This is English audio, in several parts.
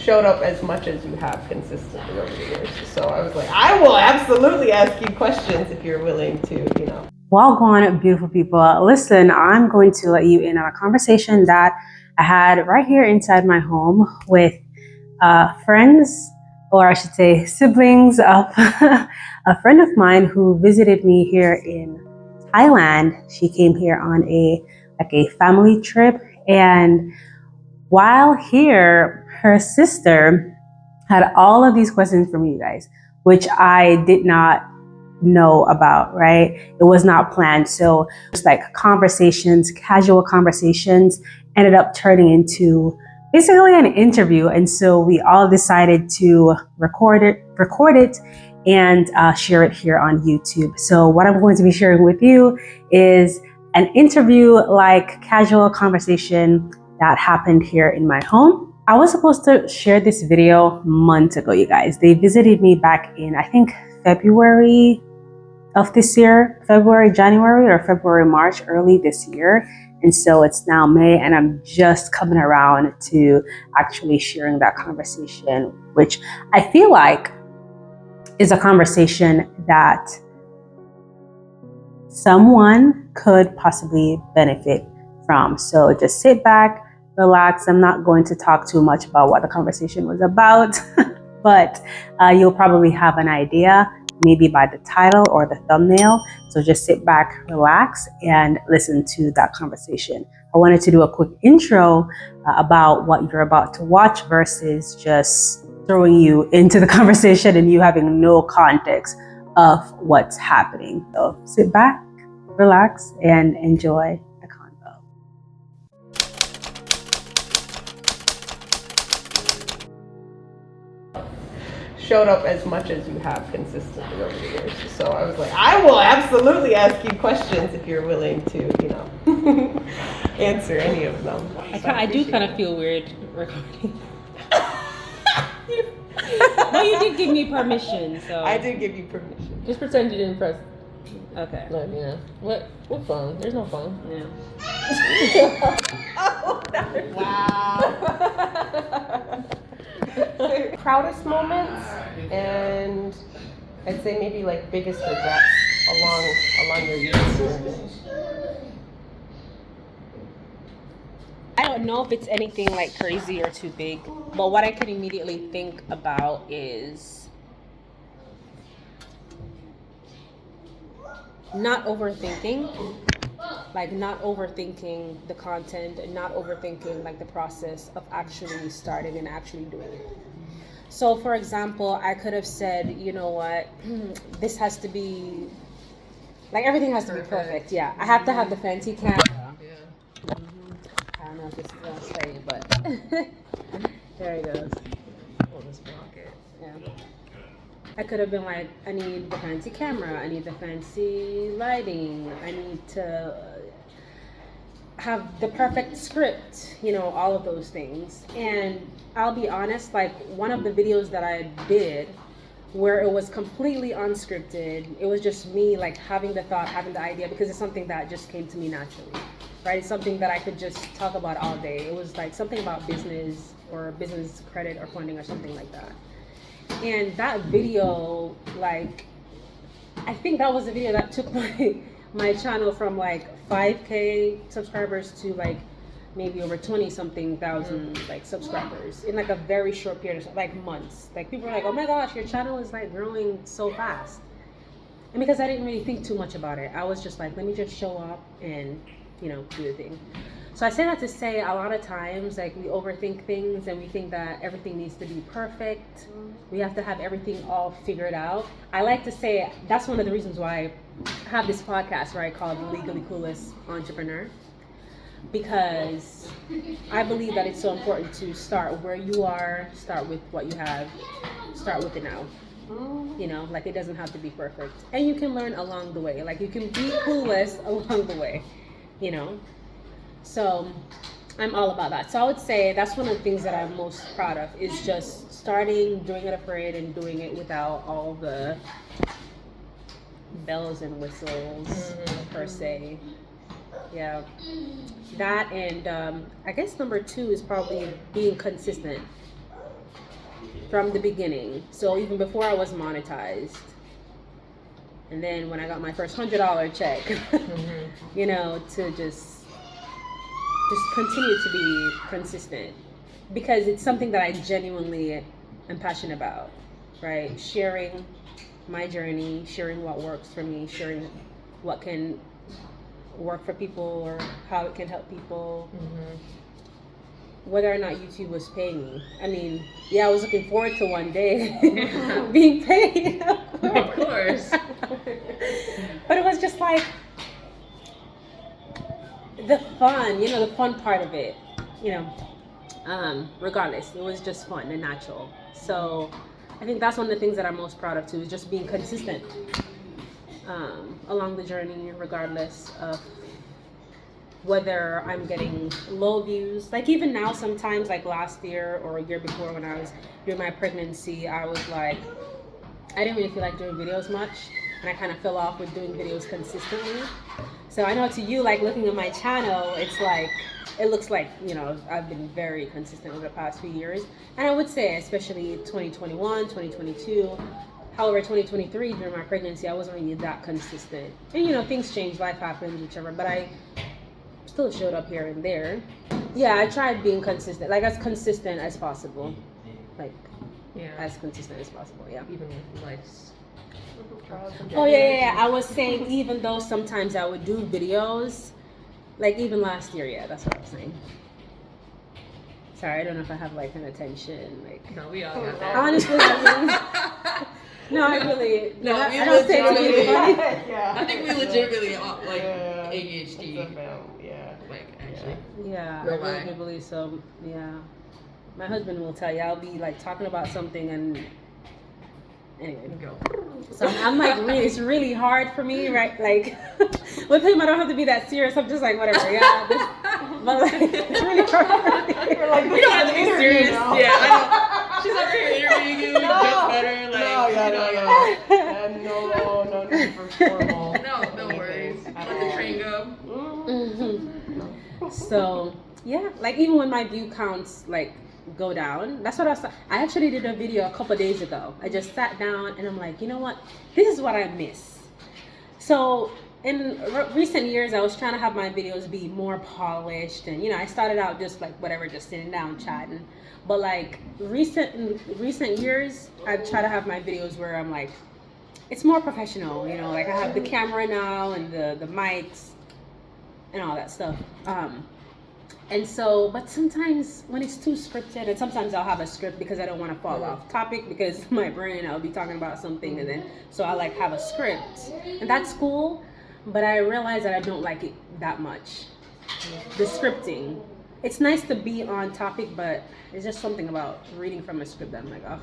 showed up as much as you have consistently over the years. So I was like, I will absolutely ask you questions if you're willing to, you know. Well gone, beautiful people. Listen, I'm going to let you in on a conversation that I had right here inside my home with friends, or I should say siblings of a friend of mine who visited me here in Thailand. She came here on a family trip, and while here, her sister had all of these questions from you guys, which I did not know about, right? It was not planned. So just like conversations, casual conversations, ended up turning into basically an interview. And so we all decided to record it and share it here on YouTube. So what I'm going to be sharing with you is an interview, like casual conversation that happened here in my home. I was supposed to share this video months ago, you guys. They visited me back in, I think, February of this year, February, January, or February, March, early this year. And so it's now May, and I'm just coming around to actually sharing that conversation, which I feel like is a conversation that someone could possibly benefit from. So just sit back, relax. I'm not going to talk too much about what the conversation was about, but you'll probably have an idea, maybe by the title or the thumbnail. So just sit back, relax, and listen to that conversation. I wanted to do a quick intro about what you're about to watch versus just throwing you into the conversation and you having no context of what's happening. So sit back, relax, and enjoy the convo. Showed up as much as you have consistently over the years. So I was like, I will absolutely ask you questions if you're willing to, you know, answer any of them. So I do kind of feel weird recording. No, you did give me permission, so. I did give you permission. Just pretend you didn't press. Okay. Like, yeah. What phone? There's no phone. Yeah. Oh, wow. Proudest moments, and I'd say maybe like biggest regrets along your youth journey. I don't know if it's anything like crazy or too big, but what I can immediately think about is not overthinking. Like not overthinking the content and not overthinking like the process of actually starting and actually doing it. So for example, I could have said, you know what, this has to be, like everything has to be perfect. Yeah, I have to have the fancy camera. Yeah. I don't know if this is gonna stay, but there it goes. Oh, this pocket. Yeah. I could have been like, I need the fancy camera, I need the fancy lighting, I need to have the perfect script, you know, all of those things. And I'll be honest, like one of the videos that I did where it was completely unscripted, it was just me like having the thought, having the idea, because it's something that just came to me naturally, right? It's something that I could just talk about all day. It was like something about business or business credit or funding or something like that. And that video, like, I think that was the video that took my channel from like 5K subscribers to like maybe over 20 something thousand like subscribers in like a very short period of like months. Like people were like, oh my gosh, your channel is like growing so fast. And because I didn't really think too much about it, I was just like, let me just show up and, you know, do the thing. So I say that to say a lot of times, like we overthink things and we think that everything needs to be perfect. We have to have everything all figured out. I like to say that's one of the reasons why I have this podcast, right, called The Legally Clueless Entrepreneur. Because I believe that it's so important to start where you are, start with what you have, start with it now. You know, like it doesn't have to be perfect. And you can learn along the way. Like you can be clueless along the way, you know. So I'm all about that. So I would say that's one of the things that I'm most proud of is just starting, doing it afraid and doing it without all the bells and whistles per se. Yeah, that and I guess number 2 is probably being consistent. from the beginning. So even before I was monetized, and then when I got my first $100 check, you know, to just continue to be consistent, because it's something that I genuinely am passionate about, right? Sharing my journey, sharing what works for me, sharing what can work for people or how it can help people. Whether or not YouTube was paying me. I mean, yeah, I was looking forward to one day being paid. Of course. But it was just like the fun, you know, the fun part of it, you know. Regardless, it was just fun and natural. So I think that's one of the things that I'm most proud of too, is just being consistent along the journey, regardless of whether I'm getting low views. Like even now, sometimes, like last year or a year before when I was doing my pregnancy, I was like, I didn't really feel like doing videos much, and I kind of fell off with doing videos consistently. So I know to you, like looking at my channel, it's like, it looks like, you know, I've been very consistent over the past few years. And I would say, especially 2021, 2022, however, 2023, during my pregnancy, I wasn't really that consistent. And, you know, things change, life happens, whichever, but I still showed up here and there. Yeah, I tried being consistent, like as consistent as possible. Like, as consistent as possible, yeah. Even with life's. Oh, yeah. I was saying, even though sometimes I would do videos, like even last year, yeah, that's what I was saying. Sorry, I don't know if I have like an attention, like. No, we all got that. Honestly, I don't say legitimately- anything funny. I think we legitimately all, like ADHD. It's a film, yeah. Like actually. Yeah, No I really lie. do believe so. Yeah, my husband will tell you, I'll be like talking about something and anyway. Go. So I'm like, it's really hard for me, right? Like, with him, I don't have to be that serious. I'm just like, whatever, yeah. But like, it's really hard for me. You're like, You don't have to be serious. now. Yeah, I know. She's over here interviewing you. Just better. Like, no need for formal. No worries. Let the train go. So yeah, like even when my view counts like go down, that's what I actually did a video a couple days ago. I just sat down and I'm like, you know what, this is what I miss. So in recent years, I was trying to have my videos be more polished, and you know, I started out just like whatever, just sitting down chatting. But like recent years, I've tried to have my videos where I'm like, it's more professional, you know, like I have the camera now and the mics and all that stuff. And so, but sometimes when it's too scripted, and sometimes I'll have a script because I don't want to fall off topic, because my brain, I'll be talking about something, and then so I like have a script, and that's cool. But I realize that I don't like it that much. The scripting, it's nice to be on topic, but it's just something about reading from a script that I'm like, oh.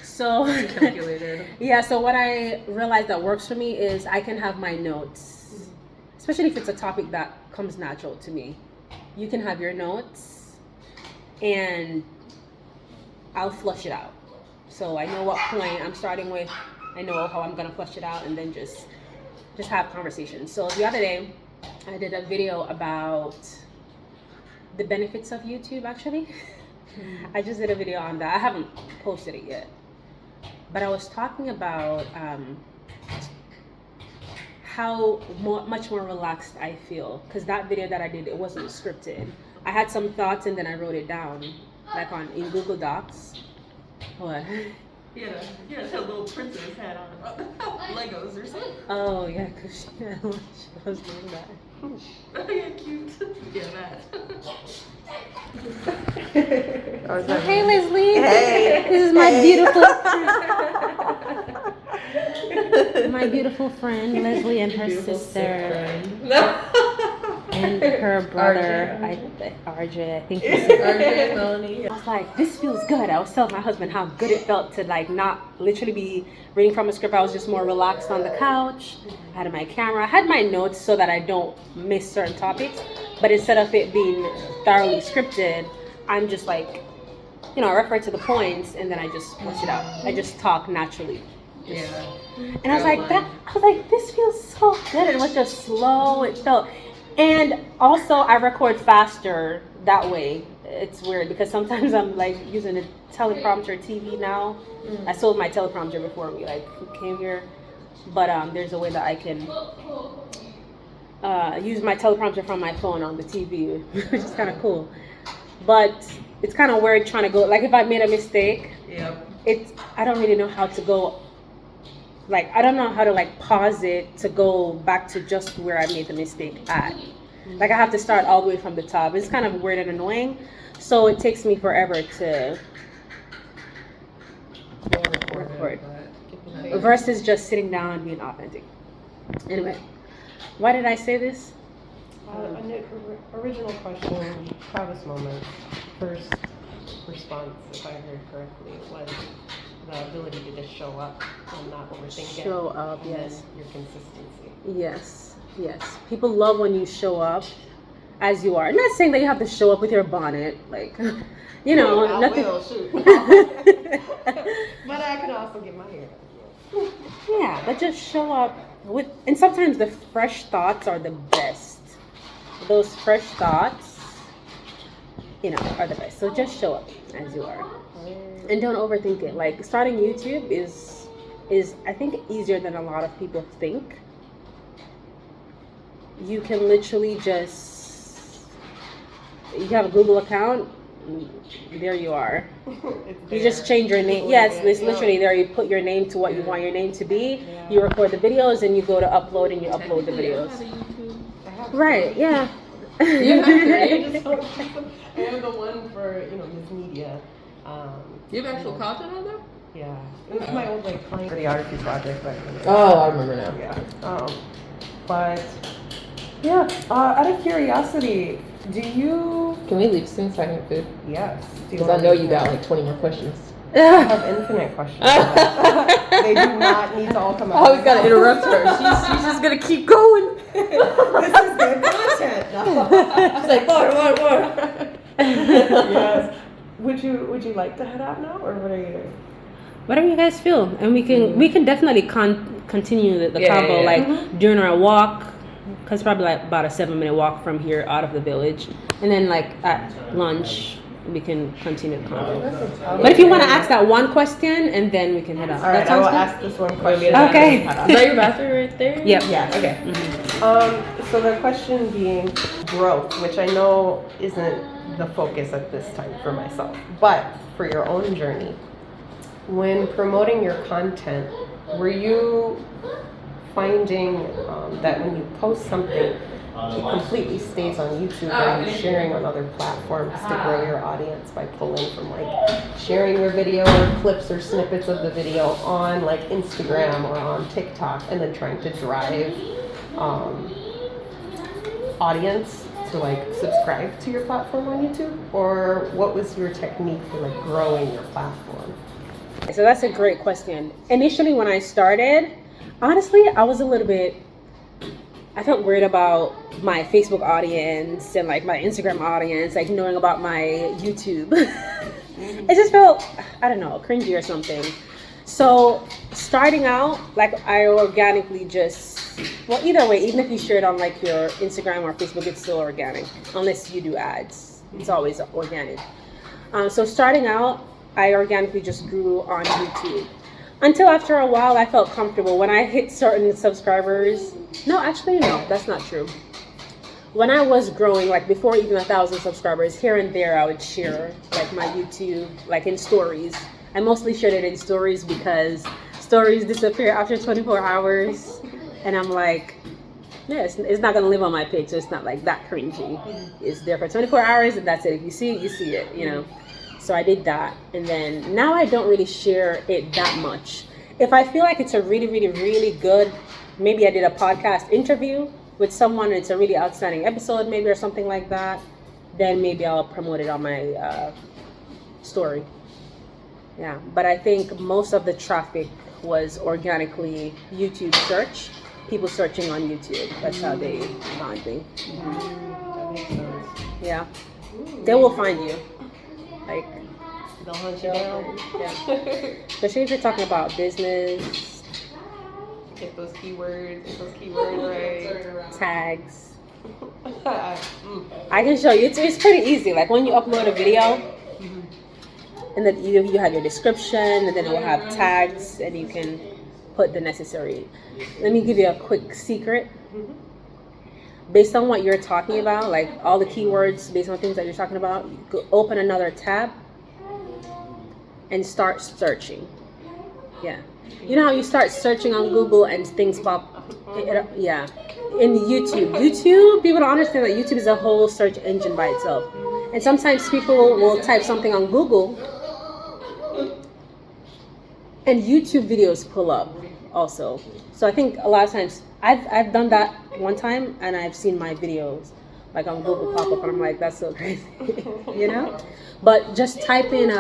So Calculated. yeah. So what I realized that works for me is I can have my notes, especially if it's a topic that comes natural to me. You can have your notes and I'll flush it out. So I know what point I'm starting with, I know how I'm gonna flush it out, and then just have conversations. So the other day I did a video about the benefits of YouTube actually. I just did a video on that. I haven't posted it yet. But I was talking about how much more relaxed I feel, because that video that I did, it wasn't scripted. I had some thoughts and then I wrote it down, like in Google Docs. What? Yeah, her little princess hat on. Legos or something. Oh yeah, because she was doing that. Oh yeah, cute. Yeah, that. Hey Leslie. Hey. This is my beautiful friend Leslie, and her sister and her brother RJ. I think he's RJ, Melanie. I was like, this feels good. I was telling my husband how good it felt to like not literally be reading from a script. I was just more relaxed on the couch. I had my camera. I had my notes so that I don't miss certain topics. But instead of it being thoroughly scripted, I'm just like, you know, I refer to the points and then I just flush it out. I just talk naturally. Yeah. And I was like, this feels so good. It was just slow. It felt, and also I record faster that way it's weird because sometimes I'm like using a teleprompter TV now. I sold my teleprompter before we like came here, but there's a way that I can use my teleprompter from my phone on the TV, which is kind of cool. But it's kind of weird trying to go, like if I made a mistake, I don't really know how to go, like I don't know how to like pause it to go back to just where I made the mistake at. Like I have to start all the way from the top. It's kind of weird and annoying. So it takes me forever to record. Versus just sitting down and being authentic. Anyway, why did I say this? Original question, proudest moment, first response, if I heard correctly, was the ability to just show up and not overthink it. Show up, and yes. then your consistency. Yes. People love when you show up as you are. I'm not saying that you have to show up with your bonnet, like, you know, I nothing. will, shoot. But I can also get my hair done. Yeah, but just show up with, and sometimes the fresh thoughts are the best. Those fresh thoughts, you know, are the best. So just show up as you are. And don't overthink it. Like starting YouTube is I think easier than a lot of people think. You can literally you have a Google account, there you are. You just change your name. Yes, it's literally there. You put your name to what you want your name to be. You record the videos and you go to upload and you upload the videos. Right, yeah. I am the one for, Ms. Media. You have actual content on there? Yeah. It was my old client for the RP project. Oh, I remember now. Yeah. But yeah, out of curiosity, do you? Can we leave soon so I can have food? Yes. Because I know you got 20 more questions. I have infinite questions. They do not need to all come out. I always gotta interrupt her. She's just gonna keep going. This is good content. She's like, more. Yes. Would you like to head out now, or what are you doing? Whatever you guys feel, and we can definitely continue the combo during our walk, because probably about a 7-minute walk from here out of the village, and then at lunch we can continue the combo. But if you want to ask that one question, and then we can head out. All right, I will ask this one question. Okay. Is that your bathroom right there? Yep. Yeah. Okay. Mm-hmm. So the question being growth, which I know isn't the focus at this time for myself, but for your own journey, when promoting your content, were you finding that when you post something, it completely stays on YouTube, or are you sharing on other platforms to grow your audience by pulling from sharing your video or clips or snippets of the video on Instagram or on TikTok, and then trying to drive audience to subscribe to your platform on YouTube? Or what was your technique for growing your platform? So that's a great question. Initially, when I started, honestly, I was a little bit, I felt weird about my Facebook audience and my Instagram audience, knowing about my YouTube. It just felt, I don't know, cringy or something. So starting out, I organically either way, even if you share it on your Instagram or Facebook, it's still organic, unless you do ads. It's always organic. So starting out, I organically just grew on YouTube. Until after a while, I felt comfortable. When I hit certain subscribers, no, that's not true. When I was growing, before even 1,000 subscribers, here and there, I would share my YouTube, in stories. I mostly shared it in stories because stories disappear after 24 hours. And I'm it's not gonna live on my page, so it's not that cringy. It's there for 24 hours and that's it. If you see it, you see it, So I did that, and then now I don't really share it that much. If I feel like it's a really, really, really good, maybe I did a podcast interview with someone and it's a really outstanding episode maybe or something like that, then maybe I'll promote it on my story. Yeah, but I think most of the traffic was organically YouTube search, people searching on YouTube. That's how they found me. That makes sense. Yeah, they will find you. They'll hunt you down. Yeah. Especially if you're talking about business. Get those keywords right. Tags. I can show you. It's pretty easy. Like when you upload a video, and then you have your description, and then it will have tags, and you can put the necessary. Let me give you a quick secret. Based on what you're talking about, like all the keywords, based on things that you're talking about, you go open another tab and start searching. Yeah. You know how you start searching on Google and things pop? Yeah. In YouTube, people don't understand that YouTube is a whole search engine by itself. And sometimes people will type something on Google and YouTube videos pull up also. So I think a lot of times, I've done that one time and I've seen my videos like on Google pop up and I'm like, that's so crazy, you know? But just type in,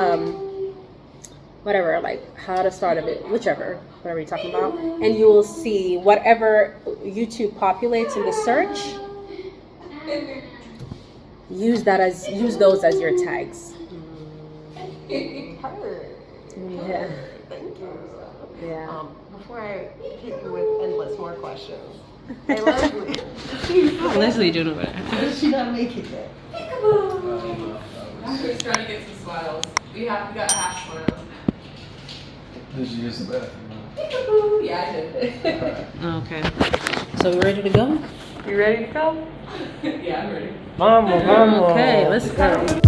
whatever, like how to start a bit, whatever you're talking about, and you will see whatever YouTube populates in the search. Use those as your tags. Yeah. Thank you. Yeah. Before I hit you with endless more questions, hey Leslie, How's Leslie doing over there? how did she not make it yet? He's trying to get some smiles. We got half smiles. Did you use the bathroom? Yeah, I did. Okay. So we ready to go? You ready to go? Yeah, I'm ready. Vamos, vamos. Okay, let's go.